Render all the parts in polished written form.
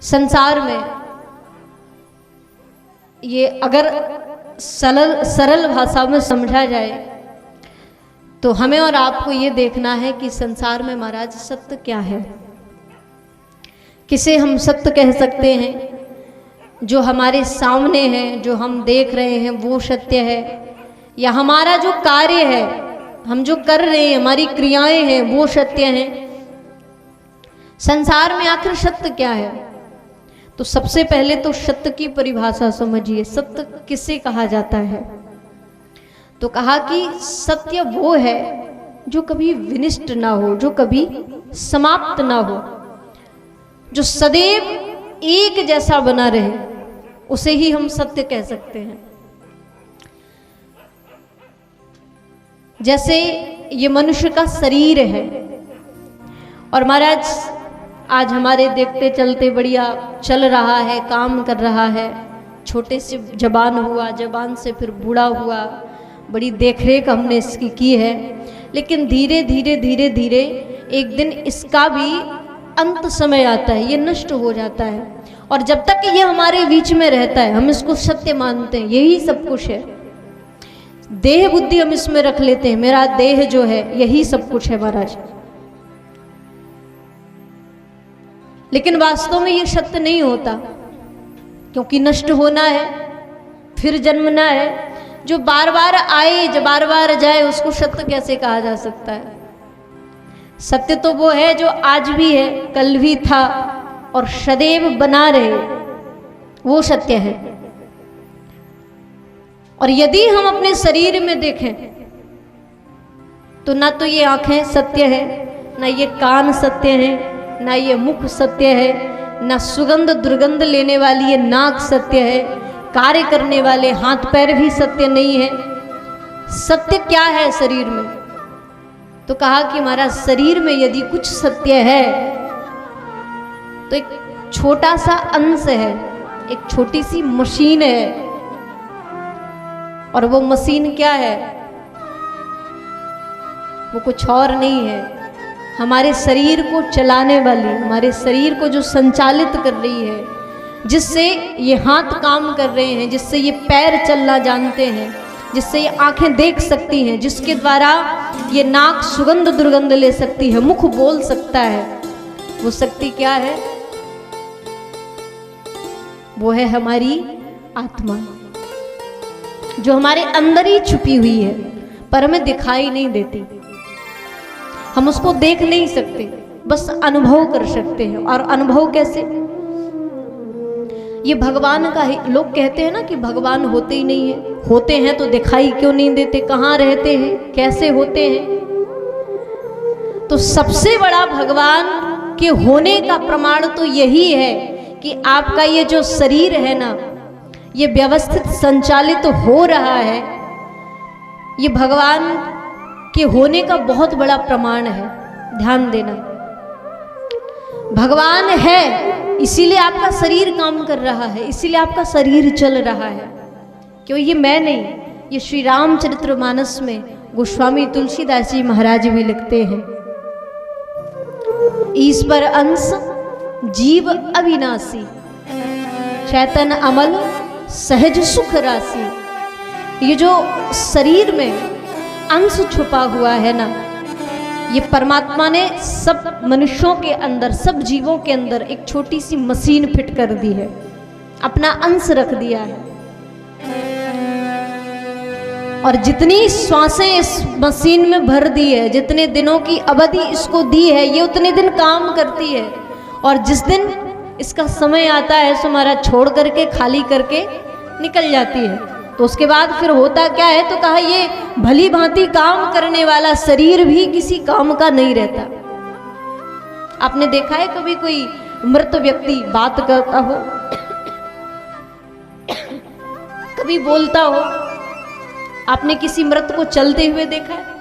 संसार में ये अगर सरल भाषा में समझा जाए तो हमें और आपको ये देखना है कि संसार में महाराज सत्य क्या है। किसे हम सत्य कह सकते हैं? जो हमारे सामने है, जो हम देख रहे हैं वो सत्य है, या हमारा जो कार्य है, हम जो कर रहे हैं, हमारी क्रियाएं हैं वो सत्य हैं। संसार में आखिर सत्य क्या है? तो सबसे पहले तो सत्य की परिभाषा समझिए। सत्य किसे कहा जाता है? तो कहा कि सत्य वो है जो कभी विनिष्ट ना हो, जो कभी समाप्त ना हो, जो सदैव एक जैसा बना रहे, उसे ही हम सत्य कह सकते हैं। जैसे ये मनुष्य का शरीर है और महाराज आज हमारे देखते चलते बढ़िया चल रहा है, काम कर रहा है, छोटे से जवान हुआ, जवान से फिर बूढ़ा हुआ, बड़ी देखरेख हमने इसकी की है, लेकिन धीरे धीरे धीरे धीरे एक दिन इसका भी अंत समय आता है, ये नष्ट हो जाता है। और जब तक ये हमारे बीच में रहता है हम इसको सत्य मानते हैं, यही सब कुछ है। देह बुद्धि हम इसमें रख लेते हैं, मेरा देह जो है यही सब कुछ है महाराज। लेकिन वास्तव में ये सत्य नहीं होता, क्योंकि नष्ट होना है, फिर जन्मना है। जो बार बार आए, जो बार बार जाए, उसको सत्य कैसे कहा जा सकता है? सत्य तो वो है जो आज भी है, कल भी था और सदैव बना रहे, वो सत्य है। और यदि हम अपने शरीर में देखें तो ना तो ये आंखें सत्य है, ना ये कान सत्य है, ना ये मुख सत्य है, ना सुगंध दुर्गंध लेने वाली ये नाक सत्य है, कार्य करने वाले हाथ पैर भी सत्य नहीं है। सत्य क्या है शरीर में? तो कहा कि हमारा शरीर में यदि कुछ सत्य है तो एक छोटा सा अंश है, एक छोटी सी मशीन है। और वो मशीन क्या है? वो कुछ और नहीं है, हमारे शरीर को चलाने वाली, हमारे शरीर को जो संचालित कर रही है, जिससे ये हाथ काम कर रहे हैं, जिससे ये पैर चलना जानते हैं, जिससे ये आंखें देख सकती हैं, जिसके द्वारा ये नाक सुगंध दुर्गंध ले सकती है, मुख बोल सकता है, वो शक्ति क्या है? वो है हमारी आत्मा, जो हमारे अंदर ही छुपी हुई है, पर हमें दिखाई नहीं देती। हम उसको देख नहीं सकते, बस अनुभव कर सकते हैं। और अनुभव कैसे? ये भगवान का ही, लोग कहते हैं ना कि भगवान होते ही नहीं है, होते हैं तो दिखाई क्यों नहीं देते, कहाँ रहते हैं, कैसे होते हैं? तो सबसे बड़ा भगवान के होने का प्रमाण तो यही है कि आपका ये जो शरीर है ना, ये व्यवस्थित संचालित तो हो रहा है। ये भगवान के होने का बहुत बड़ा प्रमाण है, ध्यान देना। भगवान है इसीलिए आपका शरीर काम कर रहा है, इसीलिए आपका शरीर चल रहा है, क्यों? ये मैं नहीं, ये श्री रामचरितमानस में गोस्वामी तुलसीदास जी महाराज भी लिखते हैं, ईश्वर अंश जीव अविनाशी, चैतन्य अमल सहज सुख राशि। ये जो शरीर में अंश छुपा हुआ है ना, ये परमात्मा ने सब मनुष्यों के अंदर, सब जीवों के अंदर एक छोटी सी मशीन फिट कर दी है, अपना अंश रख दिया है। और जितनी श्वासें इस मशीन में भर दी है, जितने दिनों की अवधि इसको दी है, ये उतने दिन काम करती है। और जिस दिन इसका समय आता है सो हमारा छोड़ करके, खाली करके निकल जाती है। तो उसके बाद फिर होता क्या है? तो कहा ये भली भांति काम करने वाला शरीर भी किसी काम का नहीं रहता। आपने देखा है कभी कोई मृत व्यक्ति बात करता हो, कभी बोलता हो? आपने किसी मृत को चलते हुए देखा है?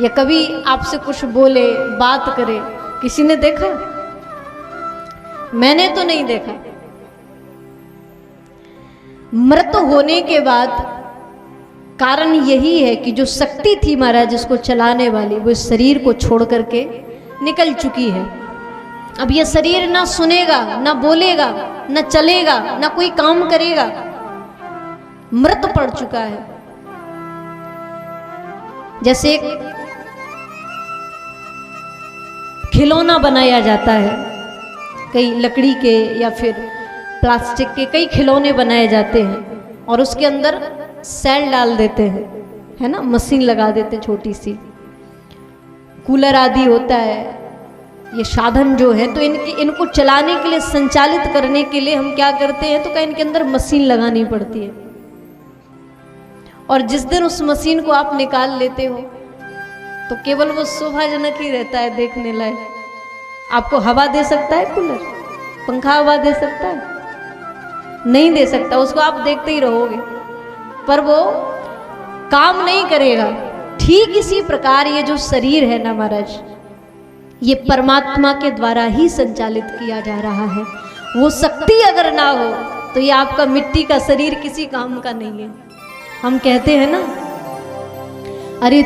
या कभी आपसे कुछ बोले, बात करे, किसी ने देखा? मैंने तो नहीं देखा। मृत होने के बाद कारण यही है कि जो शक्ति थी महाराज इसको चलाने वाली, वो इस शरीर को छोड़ करके निकल चुकी है। अब ये शरीर ना सुनेगा, ना बोलेगा, ना चलेगा, ना कोई काम करेगा, मृत पड़ चुका है। जैसे एक खिलौना बनाया जाता है, कई लकड़ी के या फिर प्लास्टिक के कई खिलौने बनाए जाते हैं और उसके अंदर सेल डाल देते हैं, है ना, मशीन लगा देते हैं छोटी सी, कूलर आदि होता है। ये साधन जो है तो इनको चलाने के लिए, संचालित करने के लिए हम क्या करते हैं, तो क्या इनके अंदर मशीन लगानी पड़ती है। और जिस दिन उस मशीन को आप निकाल लेते हो तो केवल वो शोभाजनक ही रहता है, देखने लायक। आपको हवा दे सकता है कूलर, पंखा हवा दे सकता है? नहीं दे सकता, उसको आप देखते ही रहोगे, पर वो काम नहीं करेगा। ठीक इसी प्रकार ये जो शरीर है ना महाराज, ये परमात्मा के द्वारा ही संचालित किया जा रहा है। वो शक्ति अगर ना हो तो ये आपका मिट्टी का शरीर किसी काम का नहीं है। हम कहते हैं ना, अरे